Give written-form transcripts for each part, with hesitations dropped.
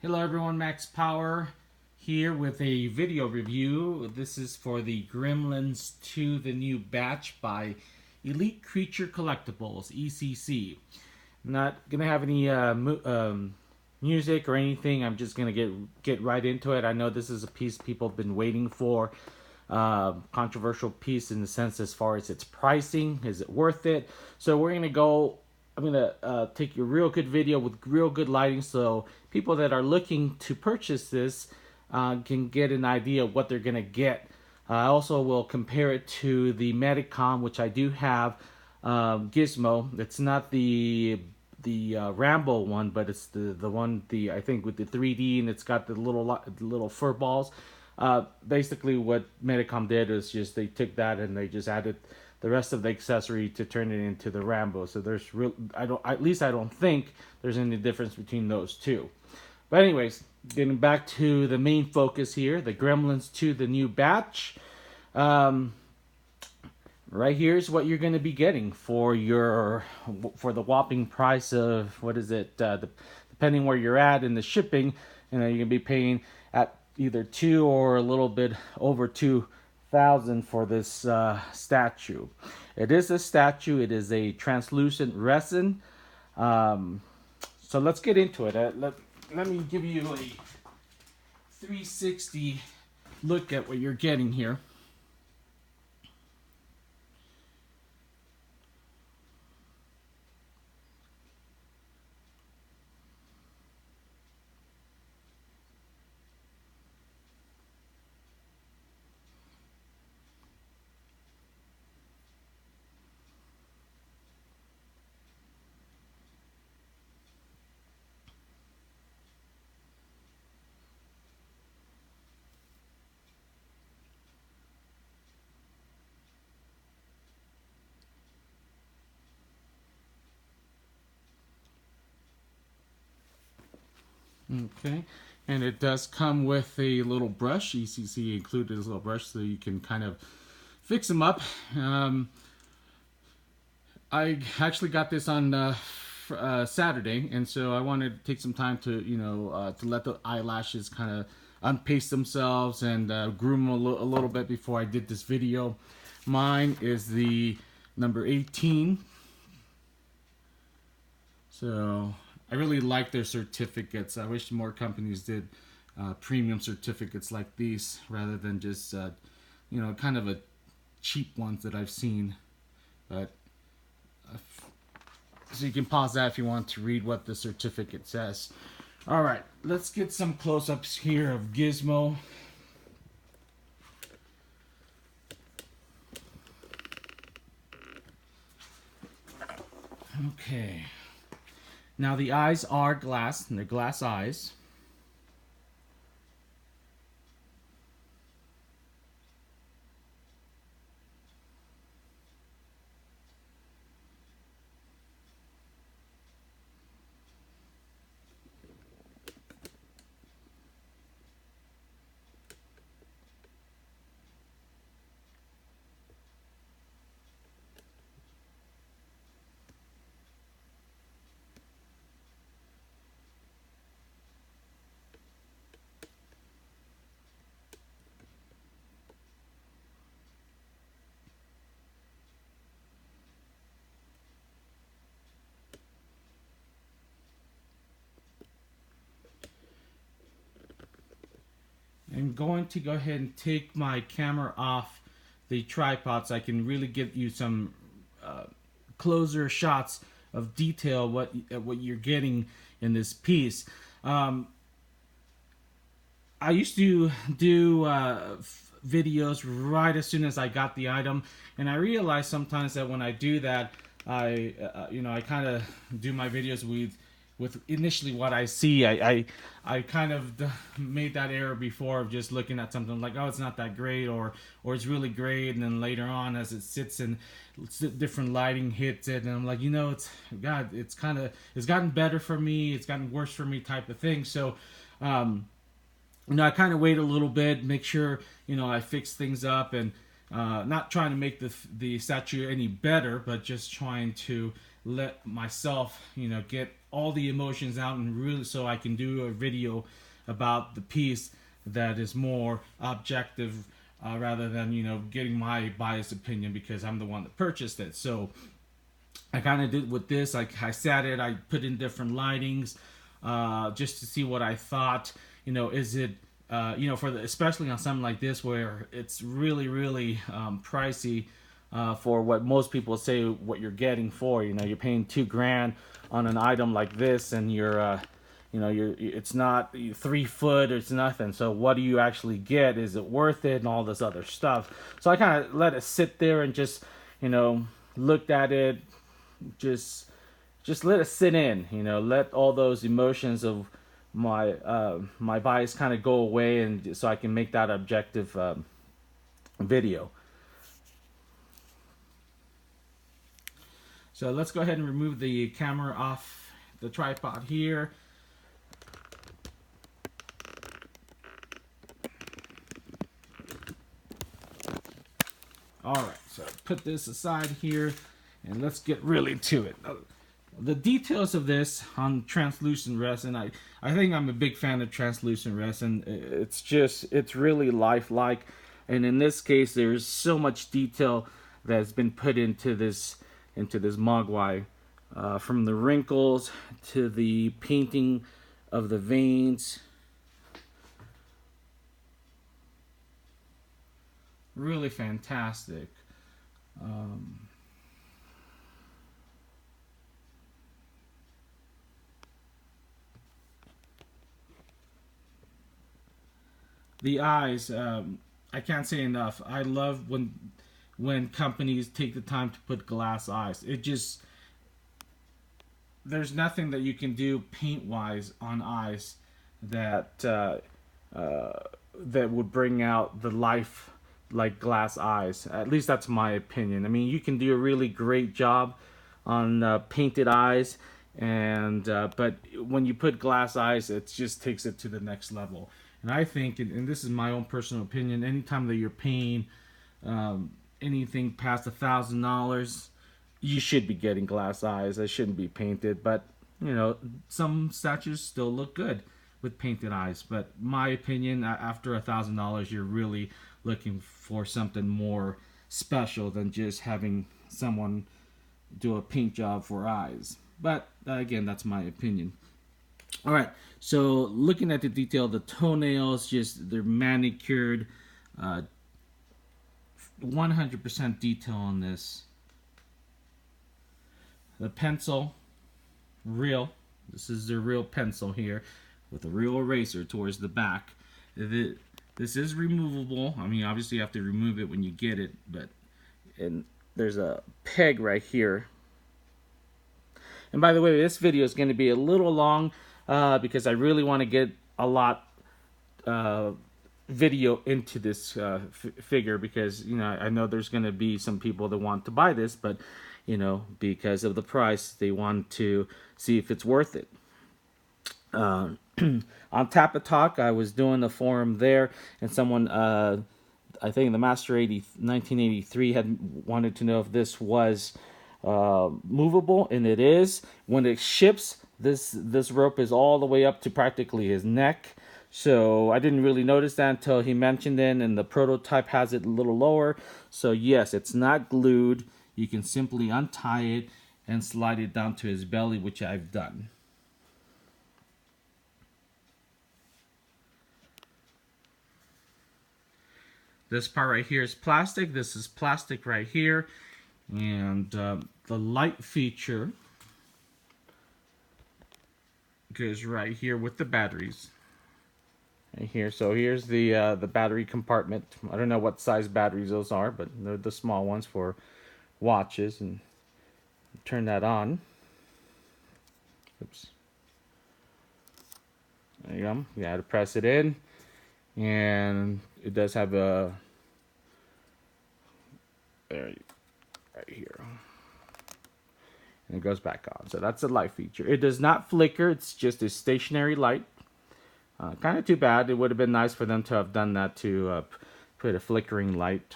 Hello everyone, Max Power here with a video review. This is for the Gremlins 2, the new batch by Elite Creature Collectibles, ECC. Not gonna have any music or anything. I'm just gonna get right into it. I know this is a piece people have been waiting for. Controversial piece in the sense as far as its pricing. Is it worth it? So we're gonna go. I'm gonna take a real good video with real good lighting, so people that are looking to purchase this can get an idea of what they're gonna get. I also will compare it to the Medicom, which I do have. Gizmo. It's not the Rambo one, but it's the one I think with the 3D, and it's got the little fur balls. Basically, what Medicom did is just they took that and they just added the rest of the accessory to turn it into the Rambo. So there's I don't think there's any difference between those two. But anyways, getting back to the main focus here, the Gremlins 2, the new batch. Right here is what you're going to be getting for the whopping price of, what is it? Depending where you're at in the shipping, you're going to be paying at either $2 or a little bit over $2,000 for this statue. It is a statue. It is a translucent resin. So let's get into it. Let me give you a 360 look at what you're getting here. Okay, and it does come with a little brush. ECC included a little brush so you can kind of fix them up. I actually got this on Saturday, and so I wanted to take some time to to let the eyelashes kind of unpaste themselves and groom a little bit before I did this video. Mine is the number 18. So I really like their certificates. I wish more companies did premium certificates like these rather than just kind of a cheap ones that I've seen. But so you can pause that if you want to read what the certificate says. All right, let's get some close-ups here of Gizmo. Okay. Now the eyes are glass, and they're glass eyes. I'm going to go ahead and take my camera off the tripod so I can really give you some closer shots of detail what you're getting in this piece. I used to do videos right as soon as I got the item, and I realized sometimes that when I do that, I kind of do my videos with initially what I see. I kind of made that error before of just looking at something like, oh, it's not that great, or it's really great, and then later on as it sits and different lighting hits it, and I'm like, it's gotten better for me, it's gotten worse for me type of thing. So I kind of wait a little bit, make sure I fix things up, and not trying to make the statue any better, but just trying to let myself get all the emotions out, and really so I can do a video about the piece that is more objective, rather than, you know, getting my biased opinion because I'm the one that purchased it. So I kind of did with this. I sat it. I put in different lightings, just to see what I thought. You know, is it, you know, especially on something like this where it's really, really pricey, for what most people say what you're getting for. You know, you're paying $2,000 on an item like this, and you're, you know, it's not 3 foot, it's nothing. So what do you actually get? Is it worth it? And all this other stuff. So I kind of let it sit there and just, you know, looked at it, just let it sit in. You know, let all those emotions of my my bias kind of go away, and so I can make that objective video. So let's go ahead and remove the camera off the tripod here. All right, so put this aside here, and let's get really to it. The details of this on translucent resin, I think I'm a big fan of translucent resin. It's really lifelike, and in this case, there's so much detail that's been put into this Mogwai, from the wrinkles to the painting of the veins. Really fantastic. The eyes, I can't say enough. I love when companies take the time to put glass eyes. There's nothing that you can do paint wise on eyes that that would bring out the life like glass eyes. At least that's my opinion. I mean, you can do a really great job on painted eyes, and but when you put glass eyes, it just takes it to the next level. And I think, and this is my own personal opinion, anytime that you're paying anything past $1,000, you should be getting glass eyes. They shouldn't be painted, but you know, some statues still look good with painted eyes. But my opinion, after $1,000, you're really looking for something more special than just having someone do a paint job for eyes. But again, that's my opinion. All right, so looking at the detail, the toenails, they're manicured, 100% detail on this. The pencil, real. This is the real pencil here with a real eraser towards the back. This is removable. I mean, obviously you have to remove it when you get it, and there's a peg right here. And by the way, this video is going to be a little long because I really want to get a lot video into this figure, because you know, I know there's going to be some people that want to buy this, but you know, because of the price, they want to see if it's worth it. On Tap and Talk, I was doing a forum there, and someone, I think the Master 1983 had wanted to know if this was movable, and it is. When it ships, this rope is all the way up to practically his neck. So I didn't really notice that until he mentioned it, and the prototype has it a little lower. So yes, it's not glued. You can simply untie it and slide it down to his belly, which I've done. This part right here is plastic. This is plastic right here. And the light feature goes right here with the batteries. Right here. So here's the battery compartment. I don't know what size batteries those are, but they're the small ones for watches. And turn that on. Oops. There you go. You got to press it in, and it does have a right here, and it goes back on. So that's the light feature. It does not flicker. It's just a stationary light. Kind of too bad. It would have been nice for them to have done that, to put a flickering light.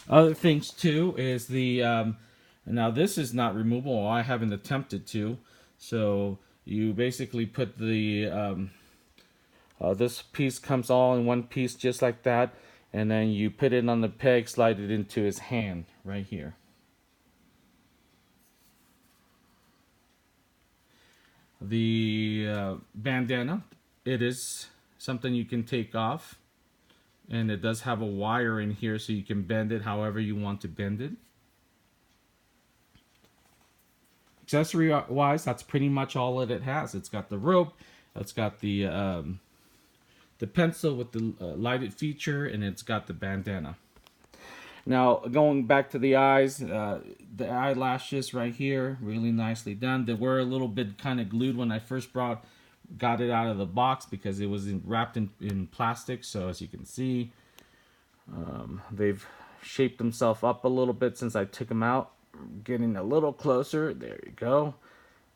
Other things too is the now this is not removable. I haven't attempted to. So you basically put the this piece comes all in one piece just like that, and then you put it on the peg, slide it into his hand right here. The bandana, it is something you can take off, and it does have a wire in here so you can bend it however you want to bend it. Accessory wise, that's pretty much all that it has. It's got the rope, it's got the pencil with the lighted feature, and it's got the bandana. Now, going back to the eyes, the eyelashes right here, really nicely done. They were a little bit kind of glued when I first got it out of the box because it was wrapped in plastic. So as you can see, they've shaped themselves up a little bit since I took them out. Getting a little closer. There you go.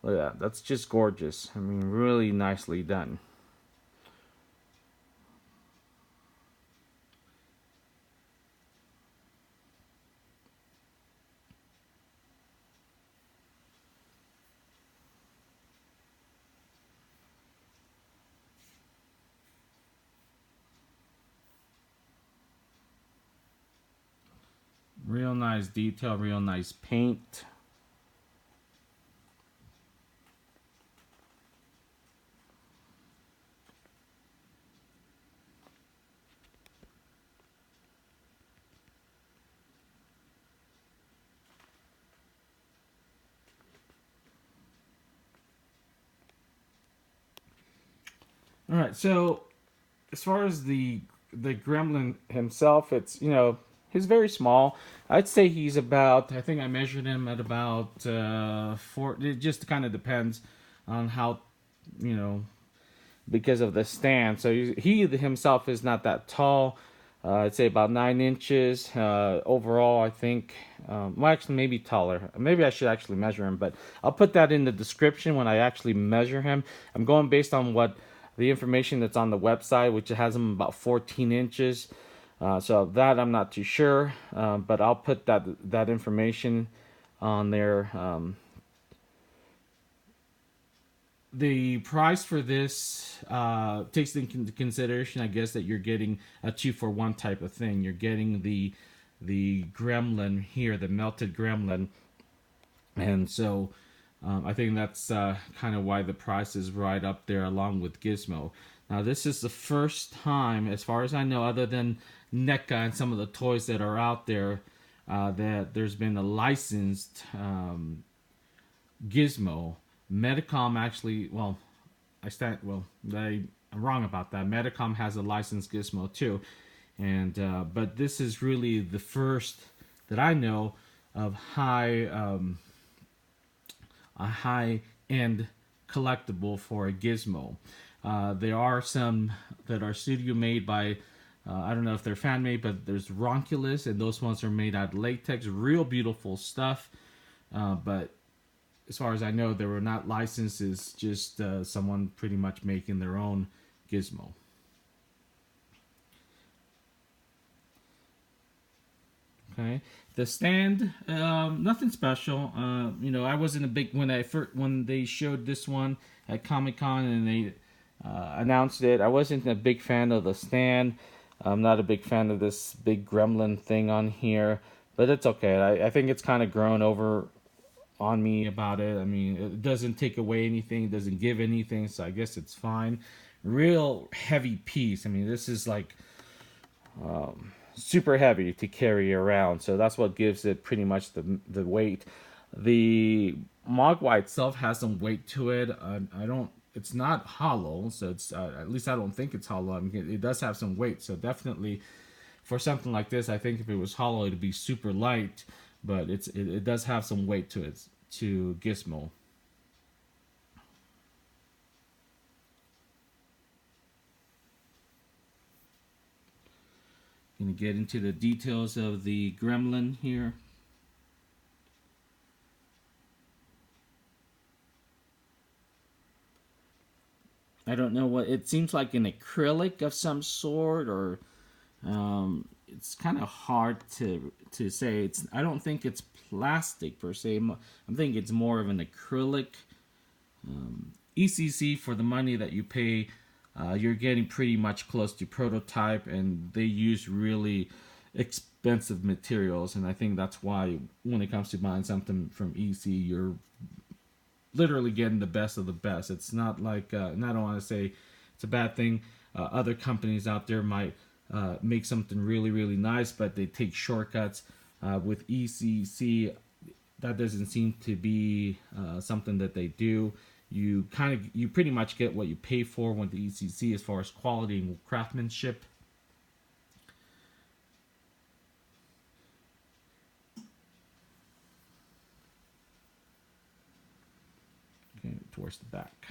Look at that. That's just gorgeous. I mean, really nicely done. Real nice detail, real nice paint. All right, so as far as the gremlin himself, it's, you know, he's very small. I'd say he's about, I think I measured him at about 4. It just kind of depends on how, you know, because of the stand. So he himself is not that tall. I'd say about 9 inches overall. I think, well, actually, maybe taller. Maybe I should actually measure him, but I'll put that in the description when I actually measure him. I'm going based on what the information that's on the website, which has him about 14 inches. So that I'm not too sure, but I'll put that information on there. The price for this takes into consideration, I guess, that you're getting a 2-for-1 type of thing. You're getting the gremlin here, the melted gremlin, and so I think that's kind of why the price is right up there along with Gizmo. Now, this is the first time, as far as I know, other than NECA and some of the toys that are out there, that there's been a licensed Gizmo. Medicom actually, well, I'm wrong about that. Medicom has a licensed Gizmo too, and but this is really the first that I know of a high-end collectible for a Gizmo. There are some that are studio made by, I don't know if they're fan made, but there's Ronculus, and those ones are made out of latex. Real beautiful stuff, but as far as I know, they were not licensed. It's just someone pretty much making their own Gizmo. Okay, the stand, nothing special. You know, I wasn't a big when they showed this one at Comic-Con and they announced it. I wasn't a big fan of the stand. I'm not a big fan of this big gremlin thing on here, but it's okay. I think it's kind of grown over on me about it. I mean, it doesn't take away anything, it doesn't give anything, so I guess it's fine. Real heavy piece. I mean, this is like super heavy to carry around, so that's what gives it pretty much the weight. The Mogwai itself has some weight to it. I don't. It's not hollow, so it's at least I don't think it's hollow. I mean, it does have some weight, so definitely for something like this, I think if it was hollow, it'd be super light. But it does have some weight to it, to Gizmo. Gonna get into the details of the gremlin here. I don't know what it seems like, an acrylic of some sort, or it's kind of hard to say. I don't think it's plastic per se. I'm thinking it's more of an acrylic ECC, for the money that you pay, you're getting pretty much close to prototype, and they use really expensive materials. And I think that's why when it comes to buying something from EC, you're literally getting the best of the best. It's not like, and I don't want to say it's a bad thing. Other companies out there might make something really, really nice, but they take shortcuts. With ECC, that doesn't seem to be something that they do. You pretty much get what you pay for with the ECC as far as quality and craftsmanship. Okay, towards the back.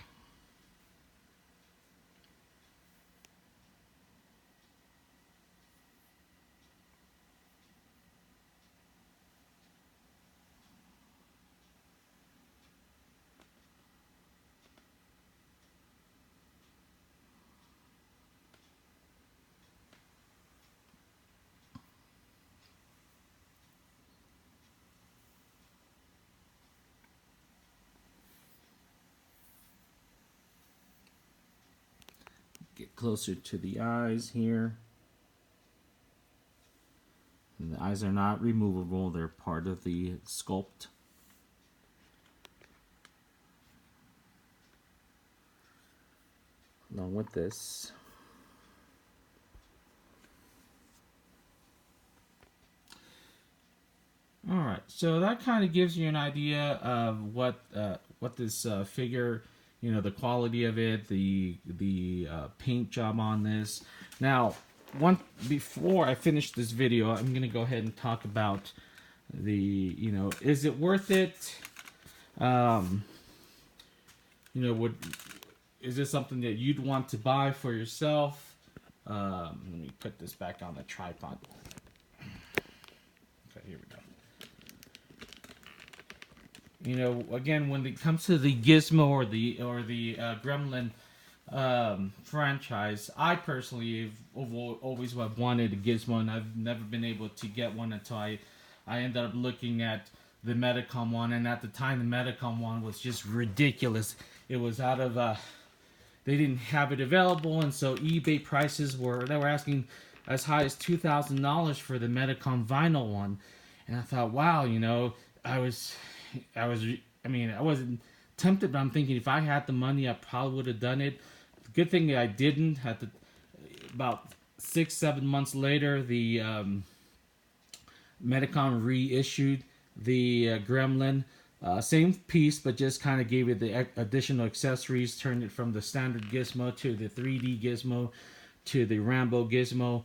Get closer to the eyes here. And the eyes are not removable, they're part of the sculpt. Along with this. All right, so that kind of gives you an idea of what this figure, the quality of it, the paint job on this. Now, before I finish this video, I'm gonna go ahead and talk about is it worth it? Is this something that you'd want to buy for yourself? Let me put this back on the tripod. Okay, here we go. Again, when it comes to the Gizmo or the Gremlin franchise, I personally have always wanted a Gizmo, and I've never been able to get one until I ended up looking at the Medicom one, and at the time the Medicom one was just ridiculous. It was out of they didn't have it available, and so eBay prices were asking as high as $2,000 for the Medicom vinyl one, and I thought, wow, I wasn't tempted, but I'm thinking if I had the money, I probably would have done it. The good thing that I didn't. About 6-7 months later, the Medicom reissued the Gremlin. Same piece, but just kind of gave it the additional accessories, turned it from the standard Gizmo to the 3D Gizmo to the Rambo Gizmo.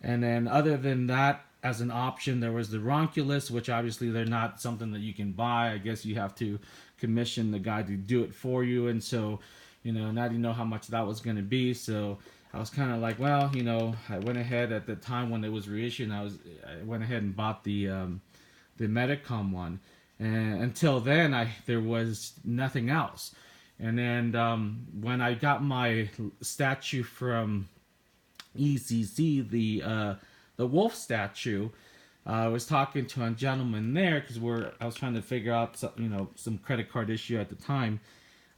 And then other than that, as an option, there was the Ronculus, which obviously they're not something that you can buy. I guess you have to commission the guy to do it for you. And so, now you know how much that was going to be. So I was kind of like, well, I went ahead at the time when it was reissued. I went ahead and bought the Medicom one. And until then, there was nothing else. And then when I got my statue from ECC, the wolf statue, I was talking to a gentleman there because I was trying to figure out some credit card issue at the time.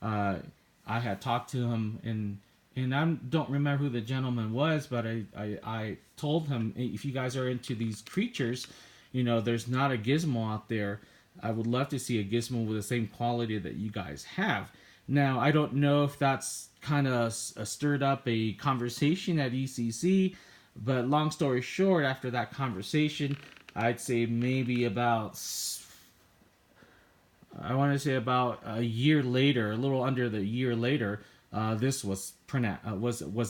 I had talked to him, and I don't remember who the gentleman was, but I told him, if you guys are into these creatures, there's not a Gizmo out there. I would love to see a Gizmo with the same quality that you guys have. Now, I don't know if that's kind of stirred up a conversation at ECC, but long story short, after that conversation, I'd say maybe about a year later, a little under the year later, this was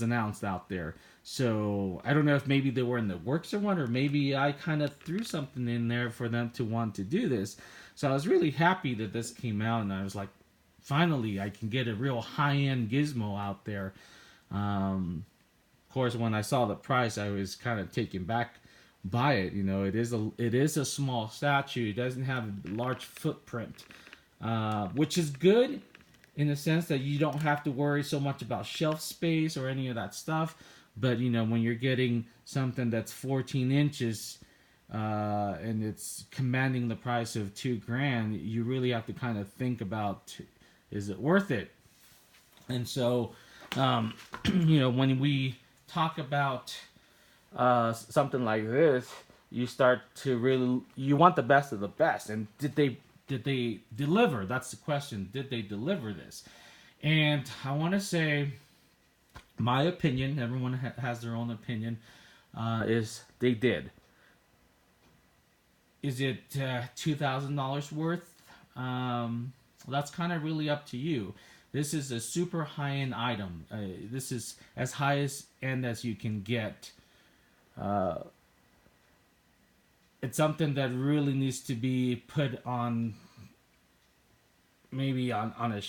announced out there. So I don't know if maybe they were in the works or what, or maybe I kind of threw something in there for them to want to do this. So I was really happy that this came out, and I was like, finally, I can get a real high-end Gizmo out there. Of course, when I saw the price, I was kind of taken back by it. It is a small statue. It doesn't have a large footprint, which is good in the sense that you don't have to worry so much about shelf space or any of that stuff. But when you're getting something that's 14 inches and it's commanding the price of $2,000, you really have to kind of think about Is it worth it? And so, when we talk about something like this, you start to really, you want the best of the best. And did they deliver? That's the question. Did they deliver this? And I want to say, my opinion, everyone has their own opinion, is they did. Is it $2,000 worth? That's kind of really up to you. This is a super high-end item. This is as high end as you can get. It's something that really needs to be put on, maybe on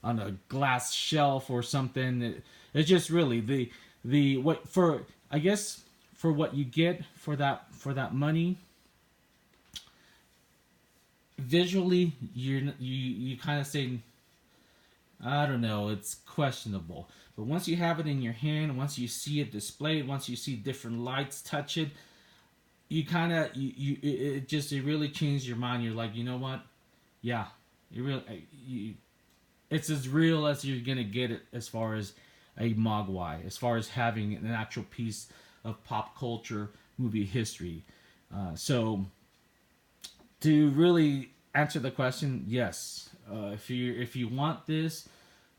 a glass shelf or something. It's just really the what for, I guess, for what you get for that money. Visually, you kind of say, I don't know, it's questionable. But once you have it in your hand, once you see it displayed, once you see different lights touch it, you kind of it really changed your mind. You're like, you know what? Yeah, it's as real as you're gonna get it as far as a Mogwai, as far as having an actual piece of pop culture movie history. So to really answer the question, yes. If you want this,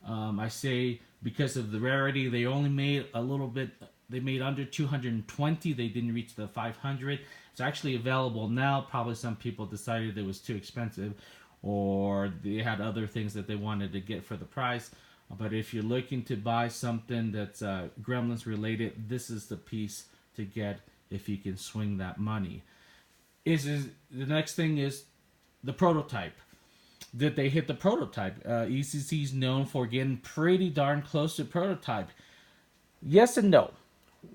I say, because of the rarity, they only made a little bit. They made under 220. They didn't reach the 500. It's actually available now. Probably some people decided it was too expensive, or they had other things that they wanted to get for the price. But if you're looking to buy something that's Gremlins related, this is the piece to get if you can swing that money. The next thing is the prototype. Did they hit the prototype? ECC is known for getting pretty darn close to prototype. Yes and no.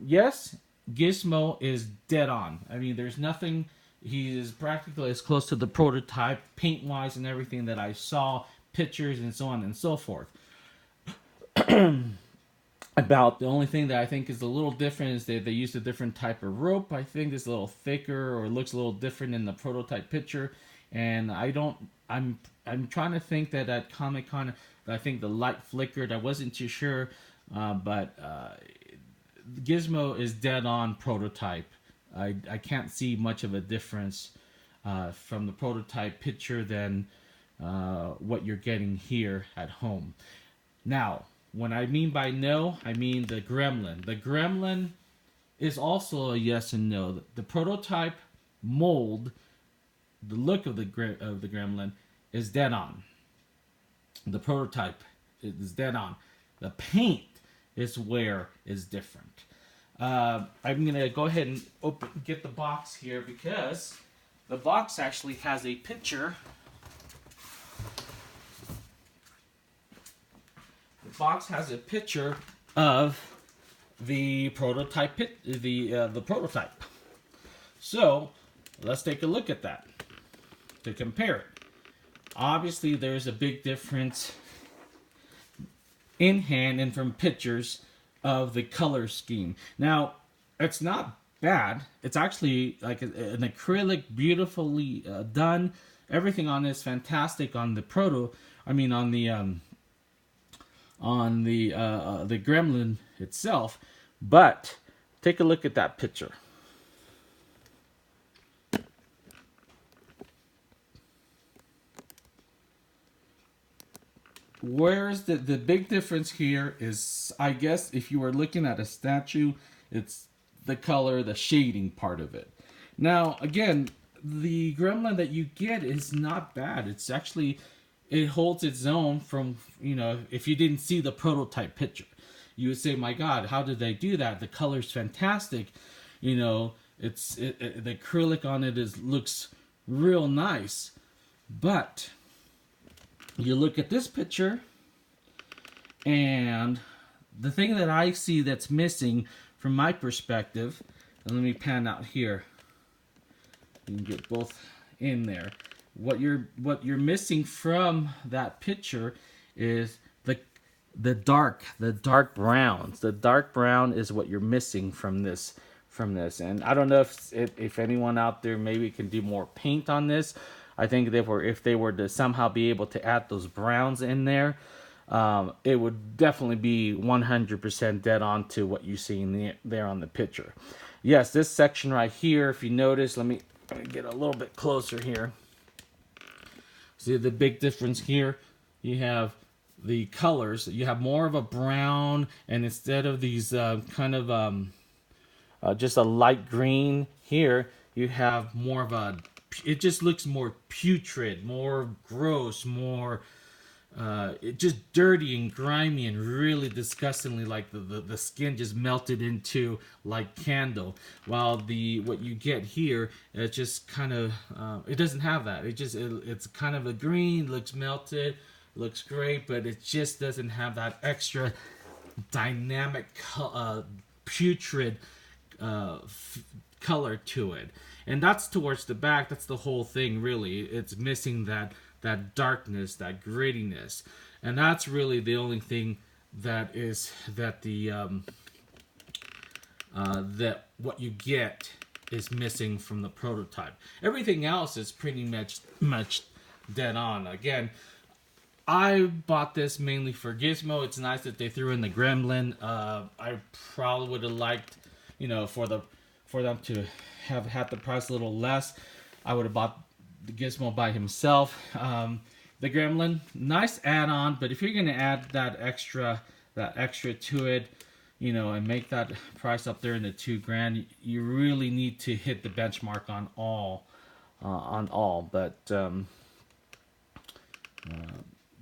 Yes, Gizmo is dead on. I mean, there's nothing. He is practically as close to the prototype, paint-wise and everything that I saw, pictures and so on and so forth. About the only thing that I think is a little different is that they used a different type of rope. I think it's a little thicker, or it looks a little different in the prototype picture. And I'm trying to think that at Comic-Con, I think the light flickered. I wasn't too sure, but Gizmo is dead on prototype. I can't see much of a difference from the prototype picture than what you're getting here at home. Now, what I mean by no, I mean the Gremlin. The Gremlin is also a yes and no. The prototype mold, the look of the Gremlin, is dead on. The prototype is dead on. The paint is where is different. I'm gonna go ahead and get the box here, because the box actually has a picture. The box has a picture of the prototype. The prototype. So let's take a look at that to compare it. Obviously, there's a big difference in hand and from pictures of the color scheme. Now, it's not bad. It's actually like an acrylic, beautifully done. Everything on it is fantastic on the on the Gremlin itself. But take a look at that picture. Where's the big difference here is, I guess, if you were looking at a statue, it's the color, the shading part of it. Now, again, the Gremlin that you get is not bad. It's actually, it holds its own from, if you didn't see the prototype picture. You would say, my God, how did they do that? The color's fantastic. The acrylic on it looks real nice. But you look at this picture, and the thing that I see that's missing from my perspective, and let me pan out here. You can get both in there. What you're missing from that picture is the dark browns. The dark brown is what you're missing from this. And I don't know if anyone out there maybe can do more paint on this. I think if they were to somehow be able to add those browns in there, it would definitely be 100% dead on to what you see there on the picture. Yes, this section right here, if you notice, let me get a little bit closer here. See the big difference here? You have the colors. You have more of a brown, and instead of these just a light green here, you have more of a, it just looks more putrid, more gross, more it just dirty and grimy and really disgustingly, like the skin just melted into like candle. While what you get here, it just kind of it doesn't have that. It's kind of a green, looks melted, looks great, but it just doesn't have that extra dynamic putrid color to it. And that's towards the back. That's the whole thing, really. It's missing that darkness, that grittiness, and that's really the only thing that what you get is missing from the prototype. Everything else is pretty much dead on. Again, I bought this mainly for Gizmo. It's nice that they threw in the Gremlin. I probably would have liked, for them to have had the price a little less. I would have bought the Gizmo by himself. The Gremlin, nice add-on, but if you're going to add that extra to it, and make that price up there in the $2,000, you really need to hit the benchmark on all. But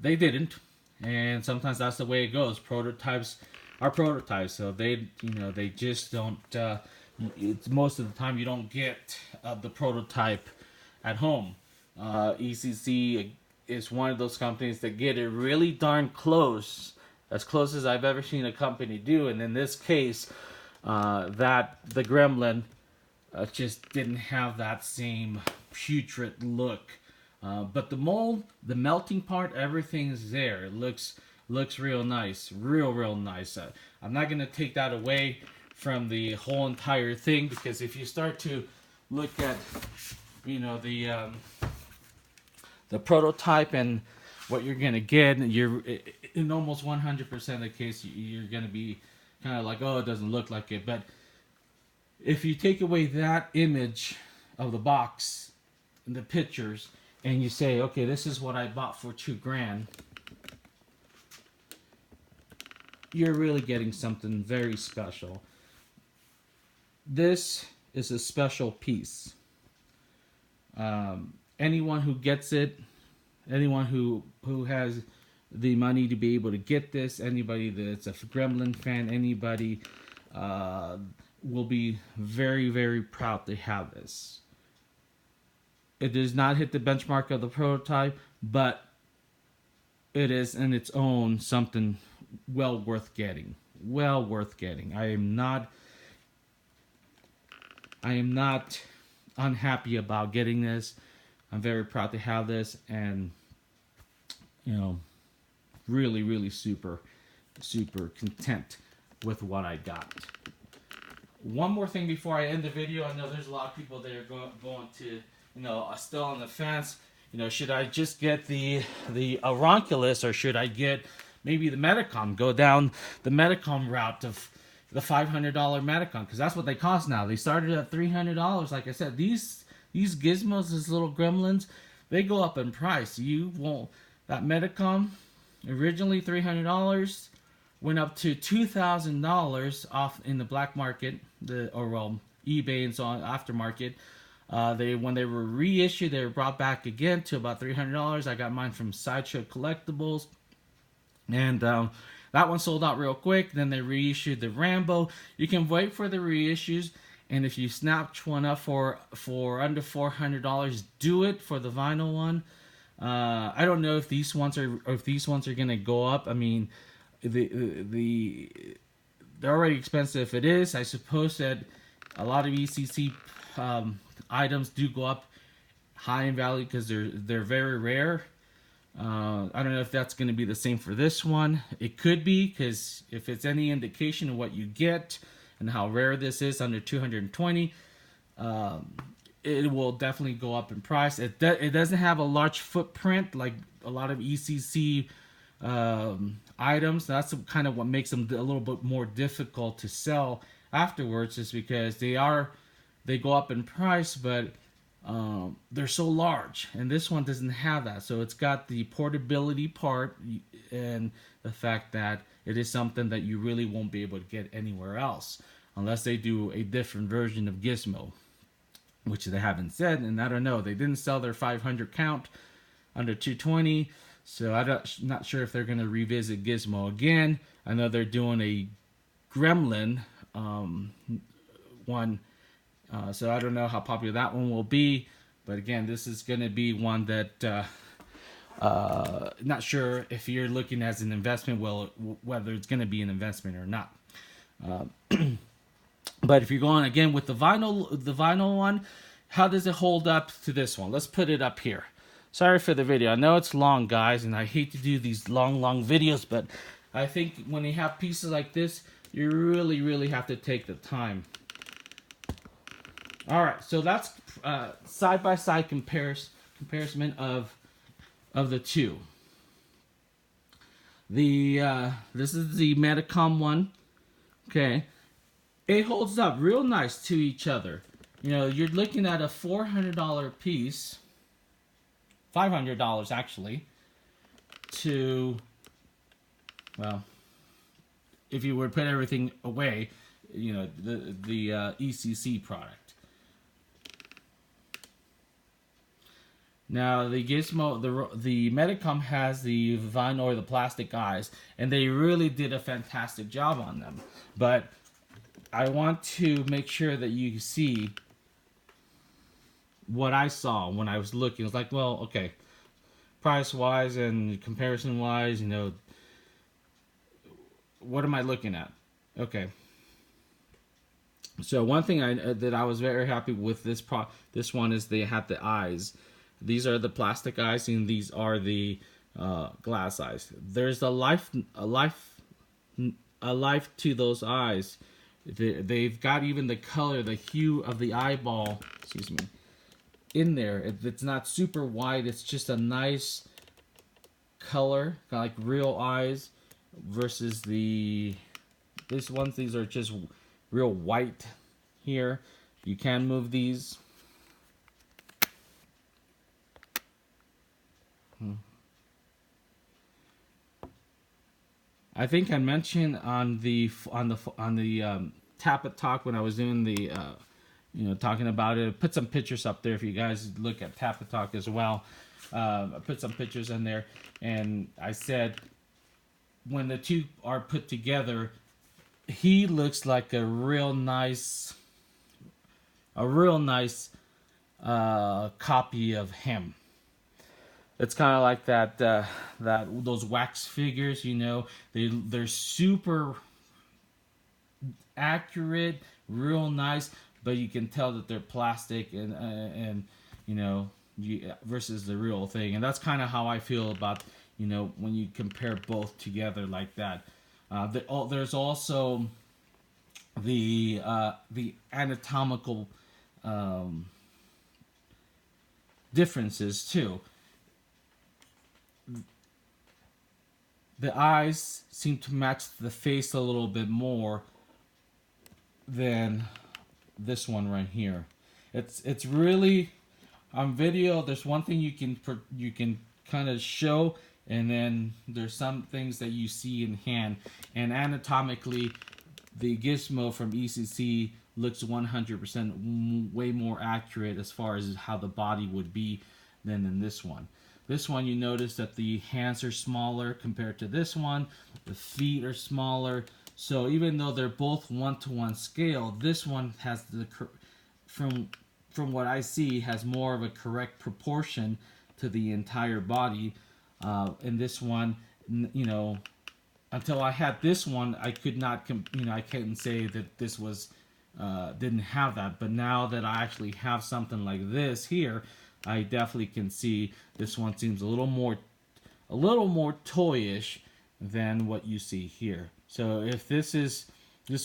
they didn't, and sometimes that's the way it goes. Prototypes are prototypes, so they just don't. It's most of the time you don't get the prototype at home. ECC is one of those companies that get it really darn close, as close as I've ever seen a company do. And in this case, that the Gremlin just didn't have that same putrid look. But the mold, the melting part, everything is there. It looks real nice, real nice. I'm not gonna take that away from the whole entire thing, because if you start to look at the prototype and what you're gonna get, you're in almost 100% of the case you're gonna be kind of like, oh, it doesn't look like it. But if you take away that image of the box and the pictures, and you say, okay, this is what I bought for $2,000, you're really getting something very special. This is a special piece. Anyone who gets it, anyone who has the money to be able to get this, anybody that's a Gremlin fan, anybody will be very, very proud to have this. It does not hit the benchmark of the prototype, but it is in its own something well worth getting. Well worth getting. I am not unhappy about getting this. I'm very proud to have this, and really super content with what I got. One more thing before I end the video. I know there's a lot of people that are going to still on the fence. Should I just get the Aronculus, or should I get maybe the Metacom? Go down the Metacom route of the $500 Metacom, because that's what they cost now. They started at $300. Like I said, these Gizmos, these little Gremlins, they go up in price. That Metacom, originally $300, went up to $2,000 off in the black market, eBay and so on, aftermarket. When they were reissued, they were brought back again to about $300. I got mine from Sideshow Collectibles, and that one sold out real quick. Then they reissued the Rambo. You can wait for the reissues, and if you snatch one up for under $400, do it for the vinyl one. I don't know if these ones are gonna go up. I mean, they're already expensive. If it is, I suppose that a lot of ECC items do go up high in value because they're very rare. I don't know if that's going to be the same for this one. It could be, because if it's any indication of what you get and how rare this is, under 220, it will definitely go up in price. It doesn't have a large footprint like a lot of ECC items. That's kind of what makes them a little bit more difficult to sell afterwards, is because they go up in price, but they're so large, and this one doesn't have that. So it's got the portability part and the fact that it is something that you really won't be able to get anywhere else unless they do a different version of Gizmo, which they haven't said. And I don't know, they didn't sell their 500 count under 220, so I'm not sure if they're going to revisit Gizmo again. I know they're doing a Gremlin one, so I don't know how popular that one will be. But again, this is going to be one that not sure if you're looking as an investment, well, whether it's going to be an investment or not. But if you're going again with the vinyl one, how does it hold up to this one? Let's put it up here. Sorry for the video. I know it's long, guys, and I hate to do these long videos, but I think when you have pieces like this, you really have to take the time. All right, so that's side-by-side comparison of the two. This is the Medicom one. Okay, it holds up real nice to each other. You know, you're looking at a $400 piece, $500 actually, to, well, if you were to put everything away, you know, the ECC product. Now the Gizmo, the Medicom has the vinyl or the plastic eyes, and they really did a fantastic job on them. But I want to make sure that you see what I saw when I was looking. It's like, well, okay, price-wise and comparison-wise, you know, what am I looking at? Okay. So one thing that I was very happy with this one is they have the eyes. These are the plastic eyes, and these are the glass eyes. There's a life to those eyes. They've got even the color, the hue of the eyeball, excuse me, in there. It's not super white. It's just a nice color, kind of like real eyes, versus these ones. These are just real white here. You can move these. I think I mentioned on the Tap It Talk when I was doing the you know, talking about it. I put some pictures up there if you guys look at Tap It Talk as well. I put some pictures in there, and I said when the two are put together, he looks like a real nice copy of him. It's kind of like those wax figures, you know. They're super accurate, real nice, but you can tell that they're plastic and you know, versus the real thing. And that's kind of how I feel about, you know, when you compare both together like that. There's also the anatomical differences too. The eyes seem to match the face a little bit more than this one right here. It's really on video. There's one thing you can kind of show, and then there's some things that you see in hand. And anatomically, the Gizmo from ECC looks 100% way more accurate as far as how the body would be than in this one. This one, you notice that the hands are smaller compared to this one. The feet are smaller. So even though they're both 1-to-1 scale, this one has from what I see, has more of a correct proportion to the entire body. And this one, you know, until I had this one, I could not, you know, I couldn't say that this was didn't have that. But now that I actually have something like this here, I definitely can see this one seems a little more toyish than what you see here. So if this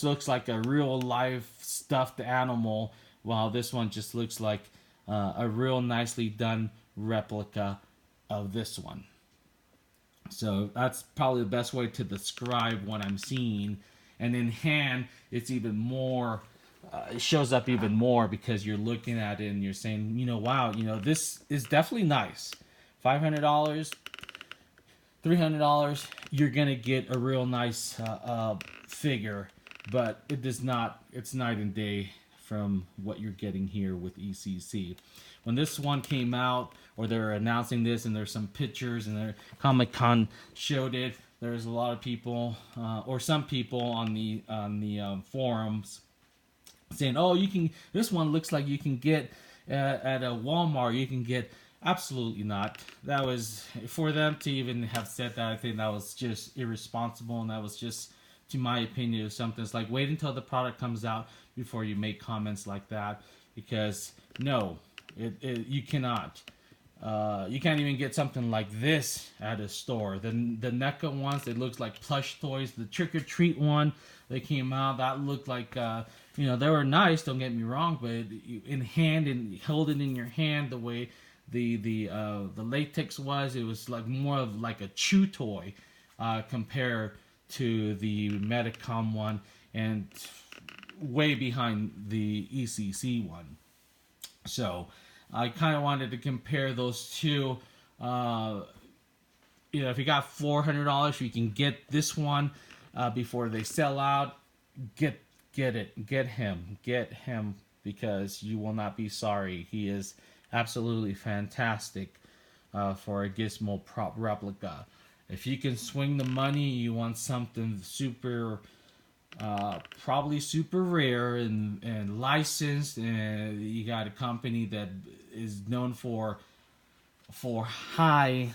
looks like a real live stuffed animal, while this one just looks like a real nicely done replica of this one. So that's probably the best way to describe what I'm seeing. And in hand, it's even more, it shows up even more because you're looking at it and you're saying, you know, wow, you know, this is definitely nice. $500, $300, you're going to get a real nice figure, but it does not, it's night and day from what you're getting here with ECC. When this one came out, or they're announcing this, and there's some pictures, and their Comic-Con showed it, there's a lot of people, or some people on the forums saying, "Oh, you can. This one looks like you can get at a Walmart. You can get." Absolutely not. That was, for them to even have said that, I think that was just irresponsible, and that was just, to my opinion, of something. It's like, wait until the product comes out before you make comments like that, because no, you cannot. You can't even get something like this at a store. The NECA ones, it looks like plush toys. The Trick or Treat one that came out, that looked like, you know, they were nice, don't get me wrong, but in hand, and hold it in your hand the way the latex was, it was like more of like a chew toy compared to the Medicom one, and way behind the ECC one. So I kind of wanted to compare those two. You know, if you got $400, you can get this one before they sell out. Get it, get him, because you will not be sorry. He is absolutely fantastic for a Gizmo prop replica. If you can swing the money, you want something super, probably super rare and licensed, and you got a company that is known for high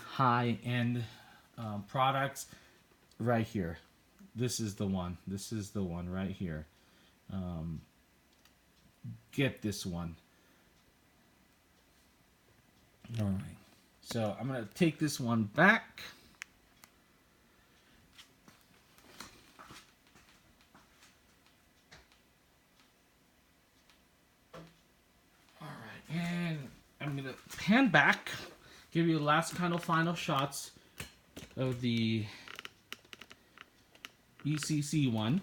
end products. Right here, this is the one. This is the one right here. Get this one. All right. So I'm gonna take this one back. All right, and I'm gonna pan back, give you the last final shots of the ECC one.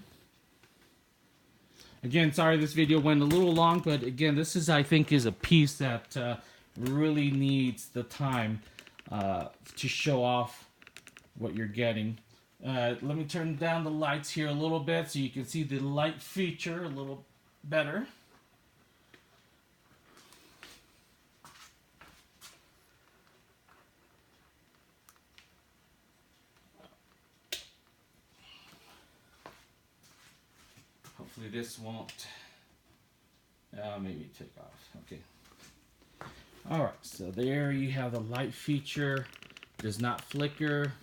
Again, sorry this video went a little long, but again, this is, I think, is a piece that really needs the time to show off what you're getting. Let me turn down the lights here a little bit so you can see the light feature a little better. Hopefully this won't maybe take off. Okay. Alright, so there you have the light feature. Does not flicker.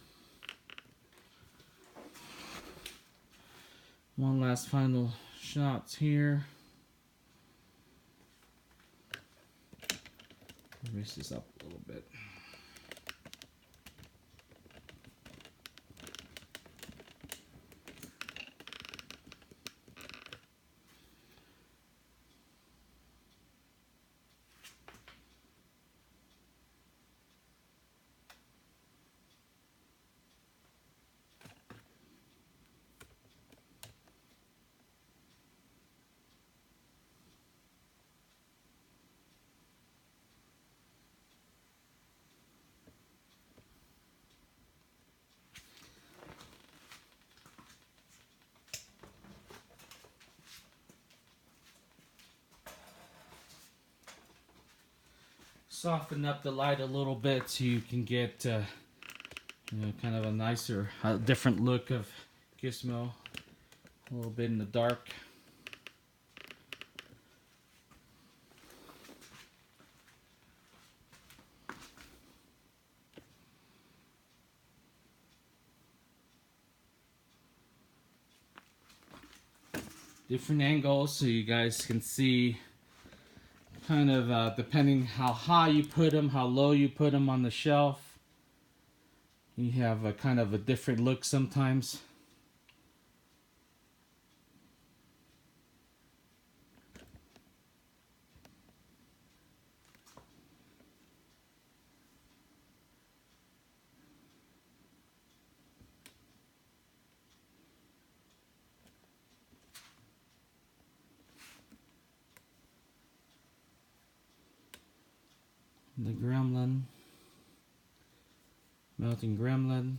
One last final shots here. Raise this up a little bit. Soften up the light a little bit so you can get you know, kind of a nicer, different look of Gizmo. A little bit in the dark. Different angles so you guys can see, kind of depending how high you put them, how low you put them on the shelf. You have a kind of a different look sometimes. The gremlin. Melting gremlin.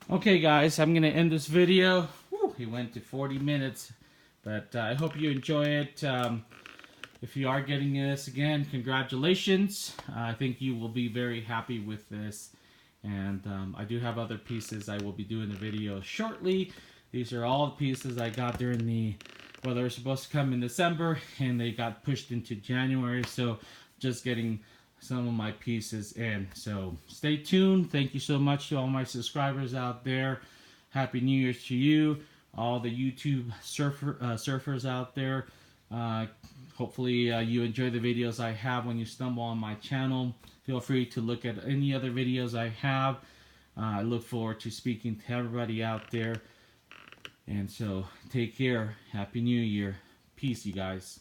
Okay guys, I'm going to end this video. Whew, he went to 40 minutes, but I hope you enjoy it. If you are getting this, again, congratulations. I think you will be very happy with this. And I do have other pieces I will be doing the video shortly. These are all the pieces I got during the, well, they were supposed to come in December, and they got pushed into January. So just getting some of my pieces in. So stay tuned. Thank you so much to all my subscribers out there. Happy New Year to you, all the YouTube surfers out there. Hopefully you enjoy the videos I have when you stumble on my channel. Feel free to look at any other videos I have. I look forward to speaking to everybody out there. And so take care. Happy New Year. Peace, you guys.